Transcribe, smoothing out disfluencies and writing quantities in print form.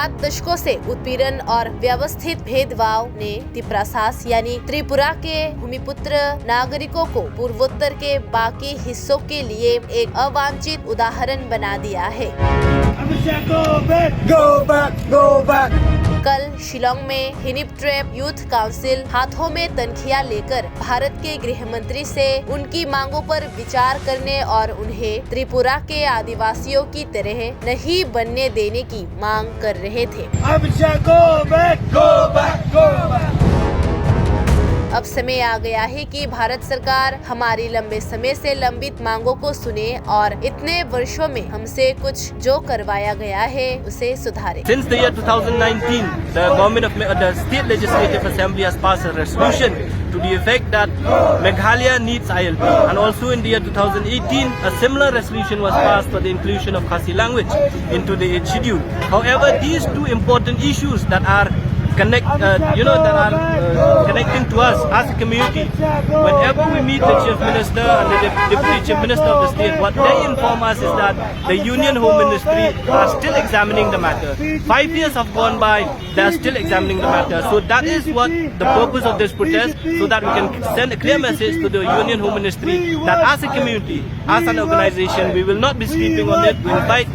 7 दशकों से उत्पीड़न और व्यवस्थित भेदभाव ने त्रिप्रासास यानी त्रिपुरा के भूमिपुत्र नागरिकों को पूर्वोत्तर के बाकी हिस्सों के लिए एक अवांछित उदाहरण बना दिया है। Go back. कल शिलोंग में हिनिप ट्रेप यूथ काउंसिल हाथों में तनखियां लेकर भारत के गृह मंत्री से उनकी मांगों पर विचार करने और उन्हें त्रिपुरा के आदिवासियों की तरह नहीं बनने देने की मांग कर रहे थे। Go back. अब समय आ गया है कि भारत सरकार हमारी लंबे समय से लंबित मांगों को सुने और इतने वर्षों में हमसे कुछ जो करवाया गया है उसे सुधारे। Since the year 2019, the government of the State Legislative Assembly has passed a resolution to the effect that Meghalaya needs ILP, and also in the year 2018, a similar resolution was passed for the inclusion of Khasi language into the 8th schedule. However, these two important issues that are connecting to us as a community. Whenever we meet the Chief Minister and the Deputy Chief Minister of the state, what they inform us is that the Union Home Ministry are still examining the matter. 5 years have gone by, they are still examining the matter. So that is what the purpose of this protest, so that we can send a clear message to the Union Home Ministry that as a community, as an organization, we will not be sleeping on it. We invite